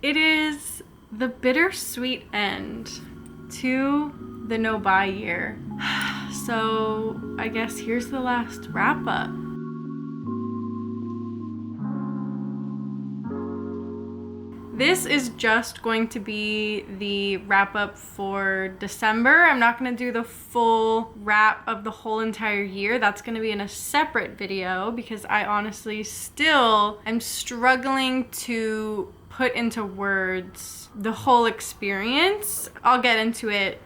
it is the bittersweet end to the no-buy year. So I guess here's the last wrap up. This is just going to be the wrap up for December. I'm not going to do the full wrap of the whole entire year. That's going to be in a separate video because I honestly still am struggling to put into words the whole experience. I'll get into it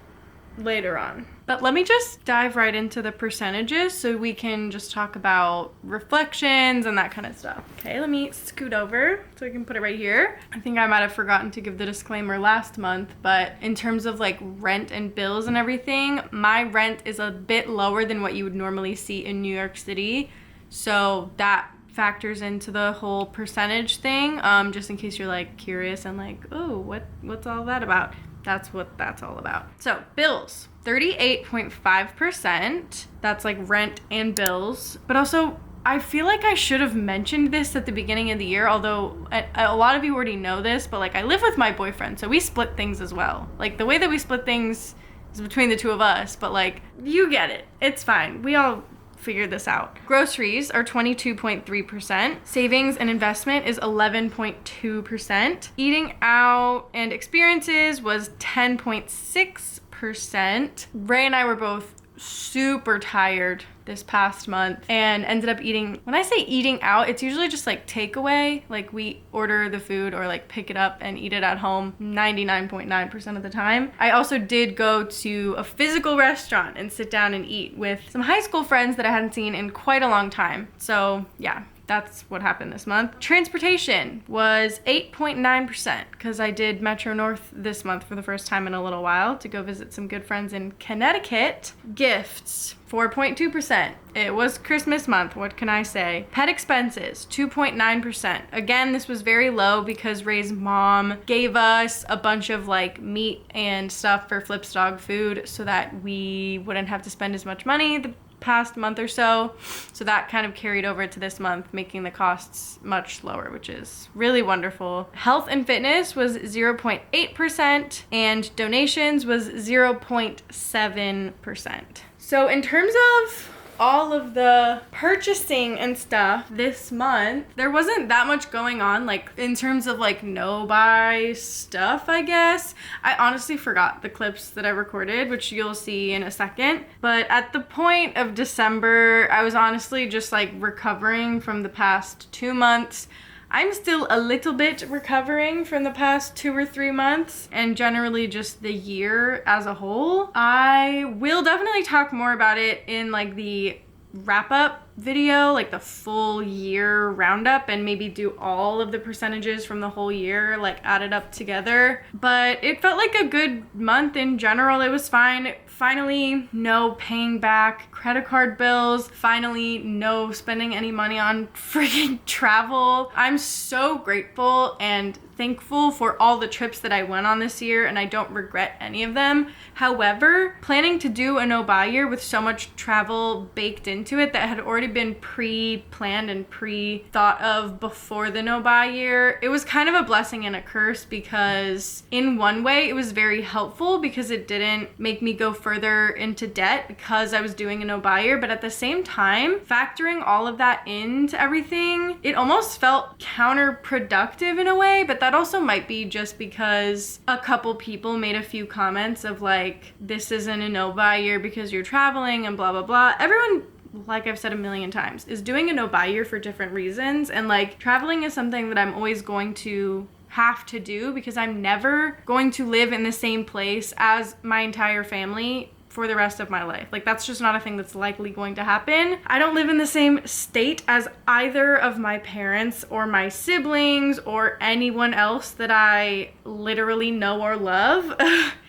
later on. But let me just dive right into the percentages so we can just talk about reflections and that kind of stuff. Okay, let me scoot over so we can put it right here. I think I might have forgotten to give the disclaimer last month, but in terms of like rent and bills and everything, my rent is a bit lower than what you would normally see in New York City. So that factors into the whole percentage thing, just in case you're like curious and like, oh, what's all that about? That's what that's all about. So bills, 38.5%. That's like rent and bills. But also, I feel like I should have mentioned this at the beginning of the year, although a lot of you already know this, but like I live with my boyfriend, so we split things as well. Like the way that we split things is between the two of us, but like you get it. It's fine. We all figure this out. Groceries are 22.3%. Savings and investment is 11.2%. Eating out and experiences was 10.6%. Ray and I were both super tired this past month and ended up eating, when I say eating out, it's usually just like takeaway. Like we order the food or like pick it up and eat it at home 99.9% of the time. I also did go to a physical restaurant and sit down and eat with some high school friends that I hadn't seen in quite a long time. So yeah, that's what happened this month. Transportation was 8.9% because I did Metro North this month for the first time in a little while to go visit some good friends in Connecticut. Gifts, 4.2%. It was Christmas month, what can I say? Pet expenses, 2.9%. Again, this was very low because Ray's mom gave us a bunch of like meat and stuff for Flip's dog food so that we wouldn't have to spend as much money the past month or so. So that kind of carried over to this month, making the costs much lower, which is really wonderful. Health and fitness was 0.8% and donations was 0.7%. So in terms of all of the purchasing and stuff this month, there wasn't that much going on, like in terms of like no buy stuff, I guess. I honestly forgot the clips that I recorded, which you'll see in a second. But at the point of December, I was honestly just like recovering from the past 2 months. I'm still a little bit recovering from the past 2 or 3 months and generally just the year as a whole. I will definitely talk more about it in like the wrap up video, like the full year roundup, and maybe do all of the percentages from the whole year, like added up together. But it felt like a good month in general. It was fine. Finally, no paying back credit card bills. Finally, no spending any money on freaking travel. I'm so grateful and thankful for all the trips that I went on this year, and I don't regret any of them. However, planning to do a no-buy year with so much travel baked into it that had already been pre-planned and pre-thought of before the no-buy year, it was kind of a blessing and a curse because in one way it was very helpful because it didn't make me go further into debt because I was doing a no-buy year, but at the same time, factoring all of that into everything, it almost felt counterproductive in a way, but that also might be just because a couple people made a few comments of like, this isn't a no-buy year because you're traveling and blah, blah, blah. Everyone, like I've said a million times, is doing a no-buy year for different reasons. And like traveling is something that I'm always going to have to do because I'm never going to live in the same place as my entire family for the rest of my life. Like that's just not a thing that's likely going to happen. I don't live in the same state as either of my parents or my siblings or anyone else that I literally know or love.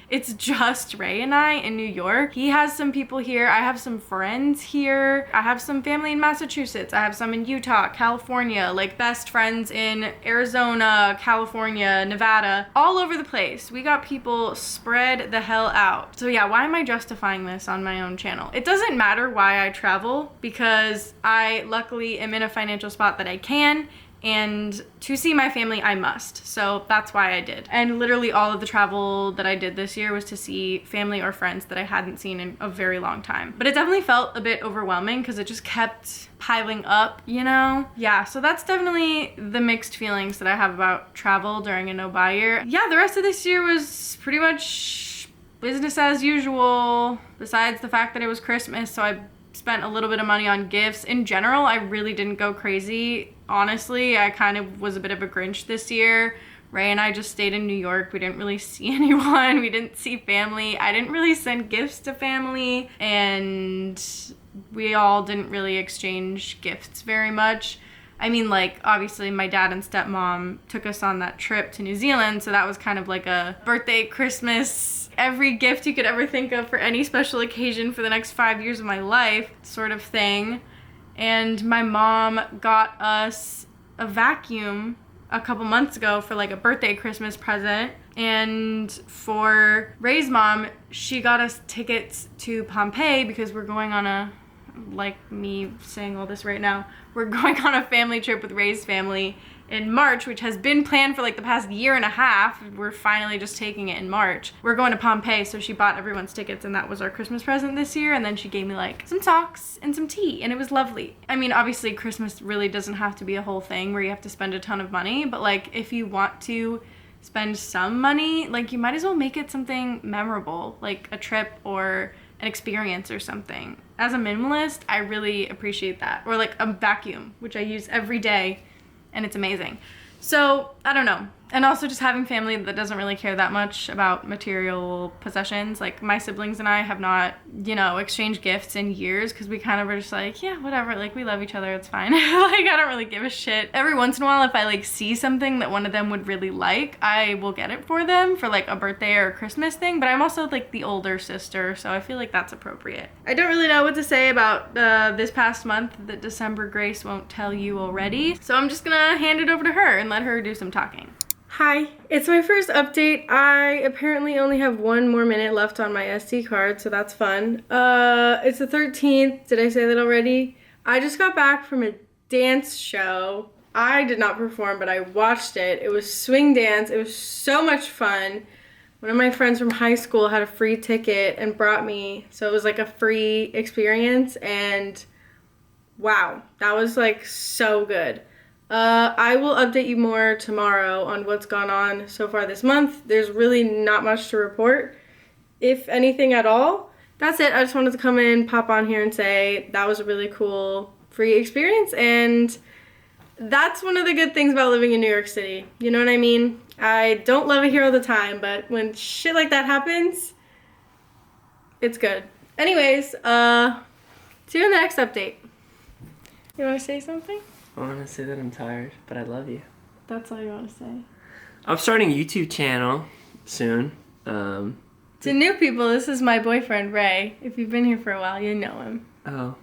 It's just Ray and I in New York. He has some people here. I have some friends here. I have some family in Massachusetts. I have some in Utah, California, like best friends in Arizona, California, Nevada, all over the place. We got people spread the hell out. So yeah, why am I justifying this on my own channel? It doesn't matter why I travel because I luckily am in a financial spot that I can, and to see my family, I must. So that's why I did. And literally all of the travel that I did this year was to see family or friends that I hadn't seen in a very long time. But it definitely felt a bit overwhelming because it just kept piling up, you know? Yeah, so that's definitely the mixed feelings that I have about travel during a no-buy year. Yeah, the rest of this year was pretty much business as usual, besides the fact that it was Christmas, so I spent a little bit of money on gifts. In general, I really didn't go crazy. Honestly, I kind of was a bit of a Grinch this year. Ray and I just stayed in New York. We didn't really see anyone. We didn't see family. I didn't really send gifts to family, and we all didn't really exchange gifts very much. I mean, like, obviously my dad and stepmom took us on that trip to New Zealand, so that was kind of like a birthday, Christmas, every gift you could ever think of for any special occasion for the next 5 years of my life sort of thing. And my mom got us a vacuum a couple months ago for like a birthday Christmas present. And for Ray's mom, she got us tickets to Pompeii because we're going on a, like me saying all this right now, we're going on a family trip with Ray's family in March, which has been planned for like the past year and a half. We're finally just taking it in March. We're going to Pompeii, so she bought everyone's tickets, and that was our Christmas present this year. And then she gave me like some socks and some tea, and it was lovely. I mean, obviously Christmas really doesn't have to be a whole thing where you have to spend a ton of money, but like if you want to spend some money, like you might as well make it something memorable, like a trip or an experience or something. As a minimalist, I really appreciate that. Or like a vacuum, which I use every day, and it's amazing. So, I don't know. And also just having family that doesn't really care that much about material possessions. Like my siblings and I have not, you know, exchanged gifts in years because we kind of were just like, yeah, whatever, like we love each other, it's fine. Like I don't really give a shit. Every once in a while, if I like see something that one of them would really like, I will get it for them for like a birthday or a Christmas thing. But I'm also like the older sister, so I feel like that's appropriate. I don't really know what to say about this past month that December Grace won't tell you already. So I'm just gonna hand it over to her and let her do some talking. Hi, it's my first update. I apparently only have 1 more minute left on my SD card, so that's fun. It's the 13th. Did I say that already? I just got back from a dance show. I did not perform, but I watched it. It was swing dance. It was so much fun. One of my friends from high school had a free ticket and brought me, so it was like a free experience, and wow, that was like so good. I will update you more tomorrow on what's gone on so far this month. There's really not much to report, if anything at all. That's it. I just wanted to come in, pop on here and say that was a really cool free experience, and that's one of the good things about living in New York City. You know what I mean? I don't love it here all the time, but when shit like that happens, it's good. Anyways, see you in the next update. You want to say something? I want to say that I'm tired, but I love you. That's all you want to say. I'm starting a YouTube channel soon. To new people, this is my boyfriend, Ray. If you've been here for a while, you know him. Oh.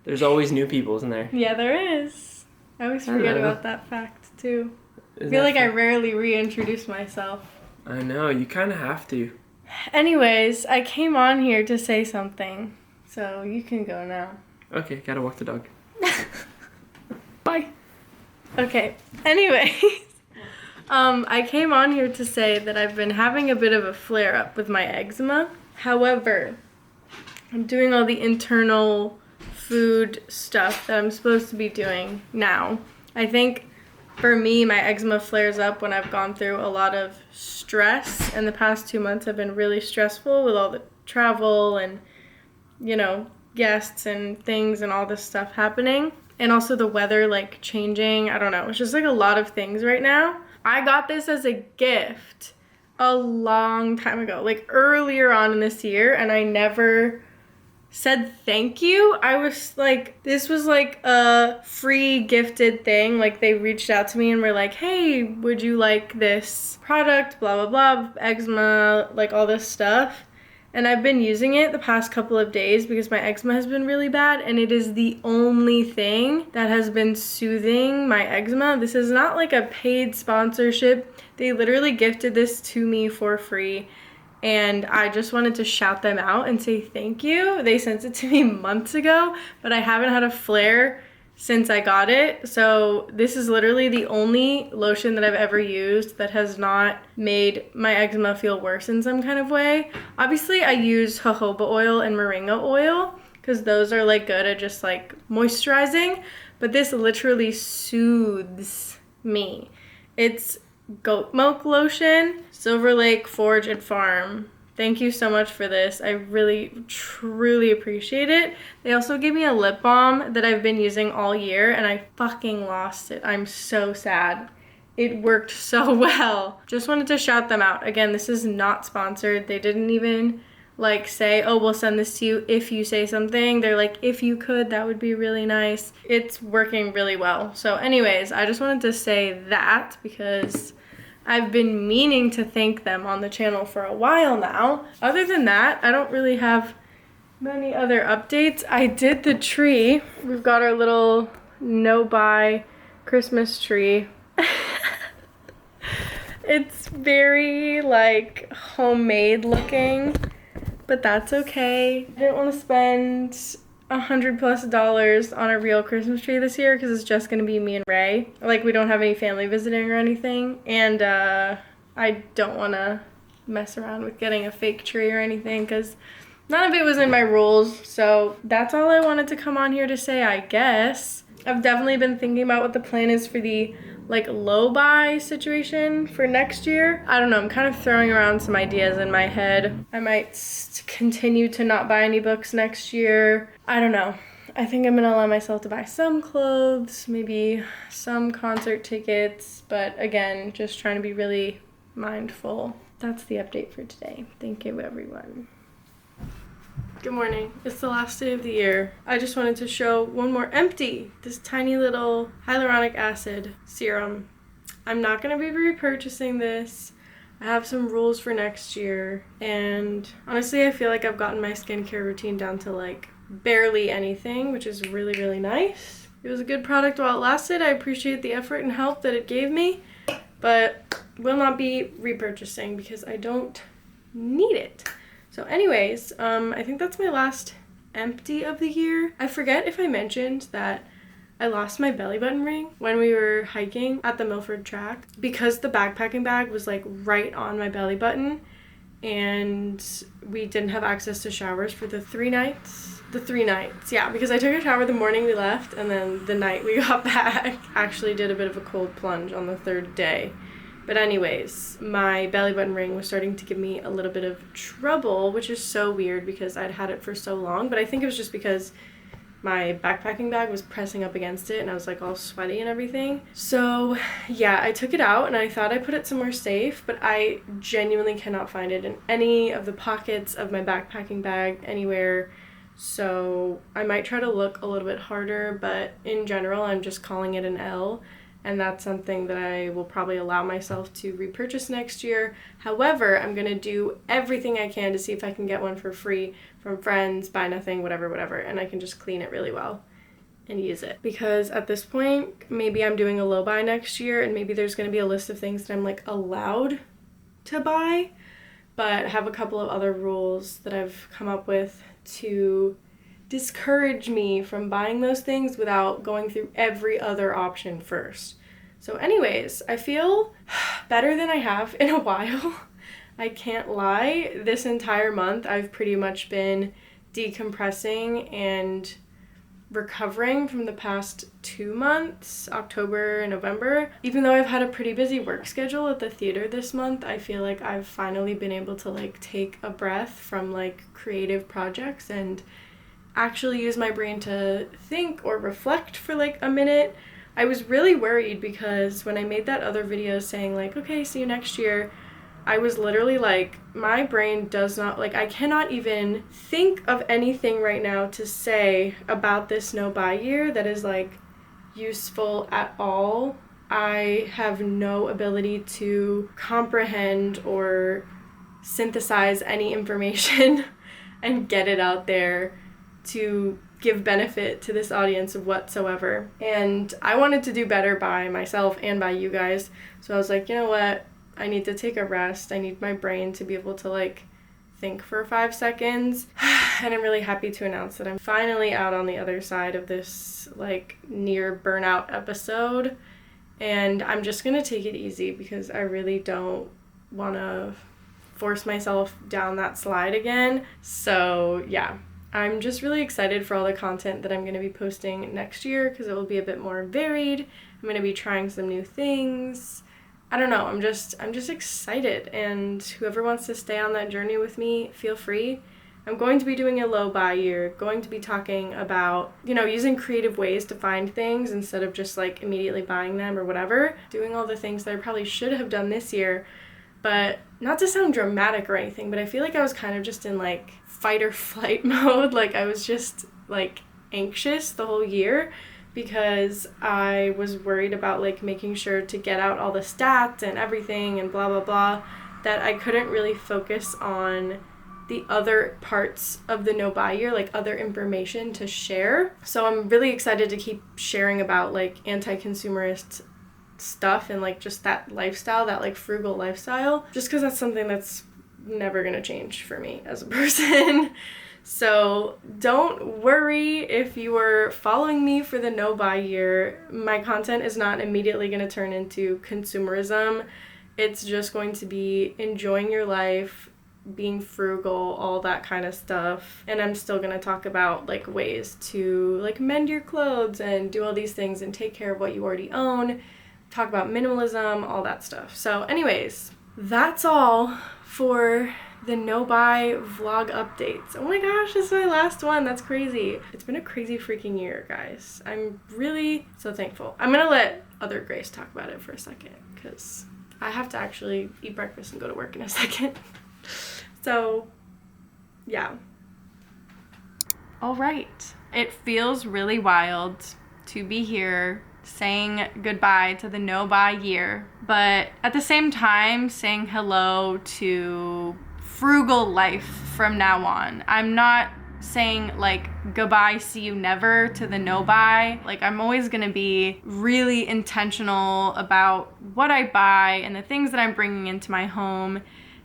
There's always new people, isn't there? Yeah, there is. I always forget about that fact, too. I feel like I rarely reintroduce myself. I know, you kind of have to. Anyways, I came on here to say something, so you can go now. Okay, gotta walk the dog. Bye. Okay, anyways, I came on here to say that I've been having a bit of a flare-up with my eczema. However, I'm doing all the internal food stuff that I'm supposed to be doing now. I think for me, my eczema flares up when I've gone through a lot of stress, and the past 2 months have been really stressful with all the travel and, you know, guests and things and all this stuff happening. And also the weather, like, changing. I don't know. It's just, like, a lot of things right now. I got this as a gift a long time ago, like, earlier on in this year, and I never said thank you. I was, like, this was, like, a free gifted thing. Like, they reached out to me and were like, hey, would you like this product, blah, blah, blah, eczema, like, all this stuff. And I've been using it the past couple of days because my eczema has been really bad, and it is the only thing that has been soothing my eczema. This is not like a paid sponsorship. They literally gifted this to me for free, and I just wanted to shout them out and say thank you. They sent it to me months ago, but I haven't had a flare since I got it. So this is literally the only lotion that I've ever used that has not made my eczema feel worse in some kind of way. Obviously, I use jojoba oil and moringa oil because those are like good at just like moisturizing, but this literally soothes me. It's goat milk lotion, Silver Lake Forge and Farm. Thank you so much for this. I really, truly appreciate it. They also gave me a lip balm that I've been using all year and I fucking lost it. I'm so sad. It worked so well. Just wanted to shout them out. Again, this is not sponsored. They didn't even like say, oh, we'll send this to you if you say something. They're like, if you could, that would be really nice. It's working really well. So anyways, I just wanted to say that because I've been meaning to thank them on the channel for a while now. Other than that, I don't really have many other updates. I did the tree. We've got our little no-buy Christmas tree. It's very like homemade looking, but that's okay. I didn't want to spend $100+ on a real Christmas tree this year because it's just gonna be me and Ray. Like, we don't have any family visiting or anything, and I don't want to mess around with getting a fake tree or anything because none of it was in my rules. So that's all I wanted to come on here to say, I guess. I've definitely been thinking about what the plan is for the like low buy situation for next year. I don't know, I'm kind of throwing around some ideas in my head. I might continue to not buy any books next year. I don't know. I think I'm gonna allow myself to buy some clothes, maybe some concert tickets, but again, just trying to be really mindful. That's the update for today. Thank you, everyone. Good morning. It's the last day of the year. I just wanted to show one more empty, this tiny little hyaluronic acid serum. I'm not going to be repurchasing this. I have some rules for next year, and honestly I feel like I've gotten my skincare routine down to like barely anything, which is really, really nice. It was a good product while it lasted. I appreciate the effort and help that it gave me, but will not be repurchasing because I don't need it. So anyways, I think that's my last empty of the year. I forget if I mentioned that I lost my belly button ring when we were hiking at the Milford track because the backpacking bag was like right on my belly button and we didn't have access to showers for the 3 nights. Yeah, because I took a shower the morning we left and then the night we got back. Actually did a bit of a cold plunge on the 3rd day. But anyways, my belly button ring was starting to give me a little bit of trouble, which is so weird because I'd had it for so long. But I think it was just because my backpacking bag was pressing up against it and I was like all sweaty and everything. So yeah, I took it out and I thought I put it somewhere safe, but I genuinely cannot find it in any of the pockets of my backpacking bag anywhere. So I might try to look a little bit harder, but in general, I'm just calling it an L. And that's something that I will probably allow myself to repurchase next year. However, I'm going to do everything I can to see if I can get one for free from friends, buy nothing, whatever, and I can just clean it really well and use it. Because at this point, maybe I'm doing a low buy next year and maybe there's going to be a list of things that I'm like allowed to buy, but I have a couple of other rules that I've come up with to discourage me from buying those things without going through every other option first. So anyways, I feel better than I have in a while. I can't lie. This entire month I've pretty much been decompressing and recovering from the past 2 months, October and November. Even though I've had a pretty busy work schedule at the theater this month, I feel like I've finally been able to like take a breath from like creative projects and actually use my brain to think or reflect for like a minute. I was really worried because when I made that other video saying like, okay, see you next year, I was literally like, my brain does not, like, I cannot even think of anything right now to say about this no buy year that is like useful at all. I have no ability to comprehend or synthesize any information and get it out there to give benefit to this audience whatsoever. And I wanted to do better by myself and by you guys. So I was like, you know what? I need to take a rest. I need my brain to be able to like think for 5 seconds. And I'm really happy to announce that I'm finally out on the other side of this like near burnout episode. And I'm just gonna take it easy because I really don't want to force myself down that slide again. So yeah, I'm just really excited for all the content that I'm going to be posting next year because it will be a bit more varied. I'm going to be trying some new things. I don't know, I'm just excited, and whoever wants to stay on that journey with me, feel free. I'm going to be doing a low buy year, going to be talking about, using creative ways to find things instead of just like immediately buying them or whatever, doing all the things that I probably should have done this year. But not to sound dramatic or anything, but I feel like I was kind of just in like fight or flight mode. Like I was just like anxious the whole year because I was worried about like making sure to get out all the stats and everything and blah, blah, blah, that I couldn't really focus on the other parts of the no buy year, like other information to share. So I'm really excited to keep sharing about like anti-consumerist stuff and like just that lifestyle, that like frugal lifestyle, just because that's something that's never gonna change for me as a person. So don't worry if you were following me for the no buy year. My content is not immediately gonna turn into consumerism. It's just going to be enjoying your life, being frugal, all that kind of stuff. And I'm still gonna talk about like ways to like mend your clothes and do all these things and take care of what you already own, talk about minimalism, all that stuff. So anyways, that's all for the no buy vlog updates. Oh my gosh, this is my last one. That's crazy. It's been a crazy freaking year, guys. I'm really so thankful. I'm gonna let other Grace talk about it for a second because I have to actually eat breakfast and go to work in a second. So yeah. All right. It feels really wild to be here saying goodbye to the no buy year, but at the same time saying hello to frugal life from now on. I'm not saying like goodbye, see you never to the no buy. Like I'm always gonna be really intentional about what I buy and the things that I'm bringing into my home.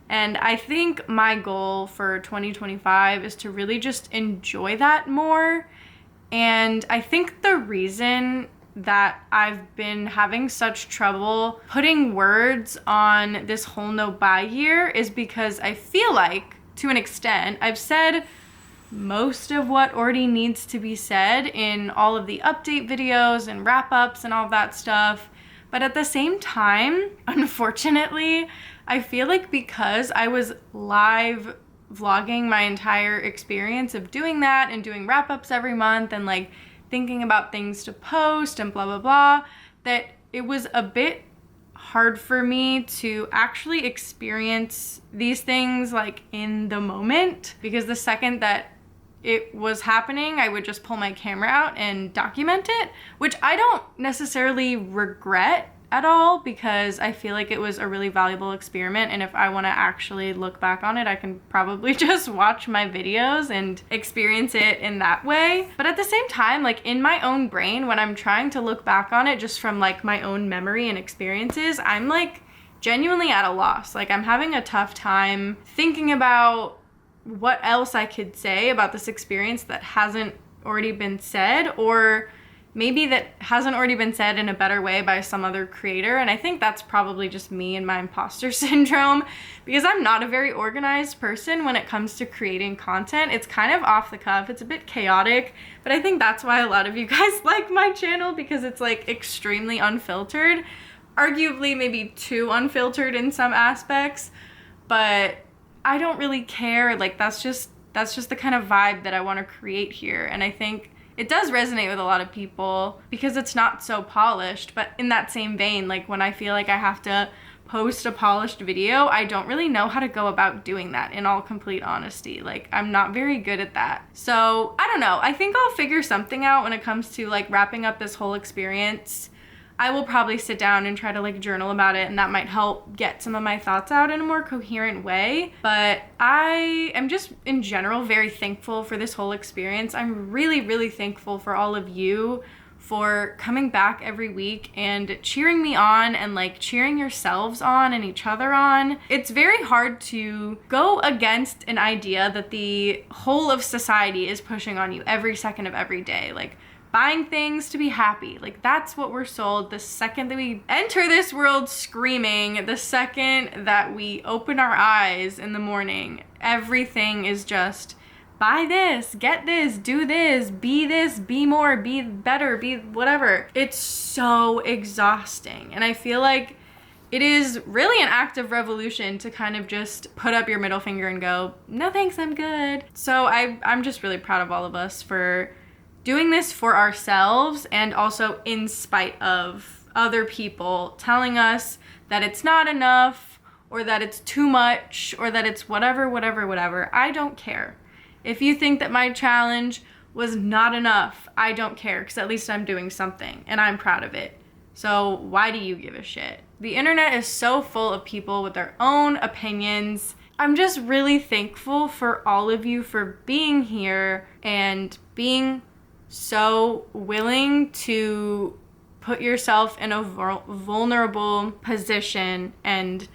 And I think my goal for 2025 is to really just enjoy that more. And I think the reason that I've been having such trouble putting words on this whole no buy year is because I feel like, to an extent, I've said most of what already needs to be said in all of the update videos and wrap-ups and all that stuff. But at the same time, unfortunately, I feel like because I was live vlogging my entire experience of doing that and doing wrap-ups every month and like thinking about things to post and blah, blah, blah, that it was a bit hard for me to actually experience these things like in the moment, because the second that it was happening, I would just pull my camera out and document it, which I don't necessarily regret at all because I feel like it was a really valuable experiment, and if I want to actually look back on it, I can probably just watch my videos and experience it in that way. But at the same time, like in my own brain, when I'm trying to look back on it just from like my own memory and experiences, I'm like genuinely at a loss. Like I'm having a tough time thinking about what else I could say about this experience that hasn't already been said, or maybe that hasn't already been said in a better way by some other creator. And I think that's probably just me and my imposter syndrome, because I'm not a very organized person when it comes to creating content. It's kind of off the cuff, it's a bit chaotic, but I think that's why a lot of you guys like my channel, because it's like extremely unfiltered, arguably maybe too unfiltered in some aspects, but I don't really care. Like that's just the kind of vibe that I want to create here. And I think it does resonate with a lot of people because it's not so polished. But in that same vein, like when I feel like I have to post a polished video, I don't really know how to go about doing that, in all complete honesty. Like I'm not very good at that. So I don't know. I think I'll figure something out when it comes to like wrapping up this whole experience. I will probably sit down and try to like journal about it, and that might help get some of my thoughts out in a more coherent way. But I am just in general very thankful for this whole experience. I'm really, really thankful for all of you for coming back every week and cheering me on and like cheering yourselves on and each other on. It's very hard to go against an idea that the whole of society is pushing on you every second of every day. Like, buying things to be happy. Like, that's what we're sold the second that we enter this world screaming, the second that we open our eyes in the morning. Everything is just, buy this, get this, do this, be more, be better, be whatever. It's so exhausting. And I feel like it is really an act of revolution to kind of just put up your middle finger and go, no thanks, I'm good. So I'm just really proud of all of us for doing this for ourselves, and also in spite of other people telling us that it's not enough, or that it's too much, or that it's whatever. I don't care. If you think that my challenge was not enough, I don't care, because at least I'm doing something and I'm proud of it. So why do you give a shit? The internet is so full of people with their own opinions. I'm just really thankful for all of you for being here and being so willing to put yourself in a vulnerable position and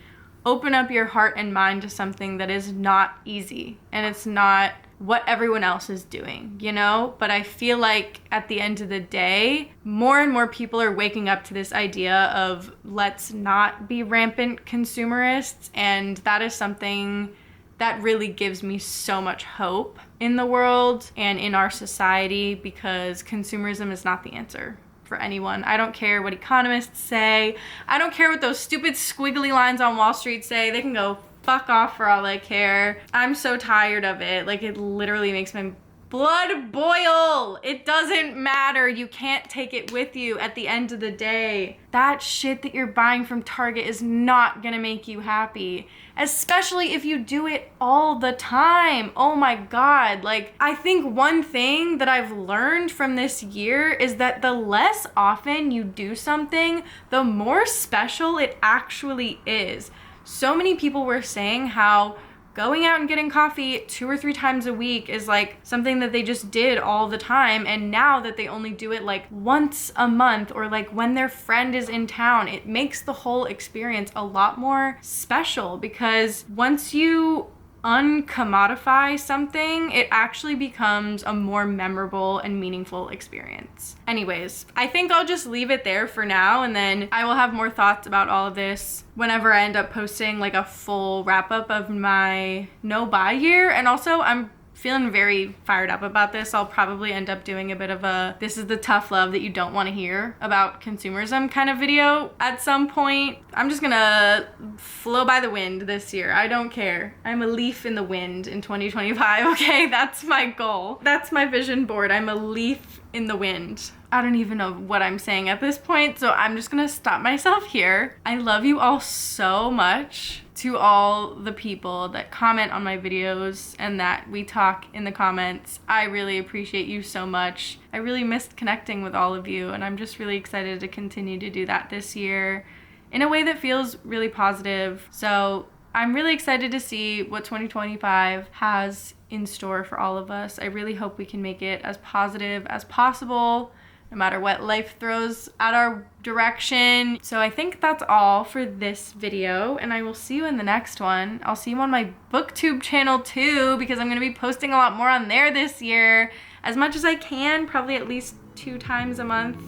open up your heart and mind to something that is not easy, and it's not what everyone else is doing, you know? But I feel like at the end of the day, more and more people are waking up to this idea of let's not be rampant consumerists, and that is something that really gives me so much hope in the world and in our society, because consumerism is not the answer for anyone. I don't care what economists say. I don't care what those stupid squiggly lines on Wall Street say. They can go fuck off for all I care. I'm so tired of it. Like, it literally makes my blood boil. It doesn't matter. You can't take it with you at the end of the day. That shit that you're buying from Target is not gonna make you happy, especially if you do it all the time. Oh my God. Like, I think one thing that I've learned from this year is that the less often you do something, the more special it actually is. So many people were saying how going out and getting coffee 2 or 3 times a week is like something that they just did all the time. And now that they only do it like once a month, or like when their friend is in town, it makes the whole experience a lot more special, because once you uncommodify something, it actually becomes a more memorable and meaningful experience. Anyways, I think I'll just leave it there for now, and then I will have more thoughts about all of this whenever I end up posting like a full wrap up of my no buy year. And also, I'm feeling very fired up about this. I'll probably end up doing a bit of a this is the tough love that you don't want to hear about consumerism kind of video at some point. I'm just gonna flow by the wind this year. I don't care. I'm a leaf in the wind in 2025, okay? That's my goal. That's my vision board. I'm a leaf in the wind. I don't even know what I'm saying at this point, so I'm just gonna stop myself here. I love you all so much. To all the people that comment on my videos and that we talk in the comments, I really appreciate you so much. I really missed connecting with all of you, and I'm just really excited to continue to do that this year in a way that feels really positive. So I'm really excited to see what 2025 has in store for all of us. I really hope we can make it as positive as possible, no matter what life throws at our direction. So I think that's all for this video, and I will see you in the next one. I'll see you on my booktube channel too, because I'm gonna be posting a lot more on there this year, as much as I can, probably at least 2 times a month,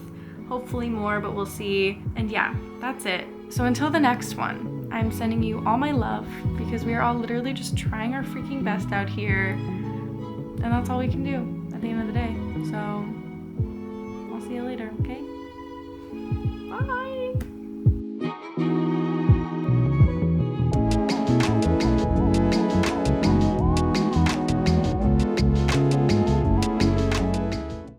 hopefully more, but we'll see. And yeah, that's it. So until the next one, I'm sending you all my love, because we are all literally just trying our freaking best out here, and that's all we can do at the end of the day. So I'll see you later, okay? Bye.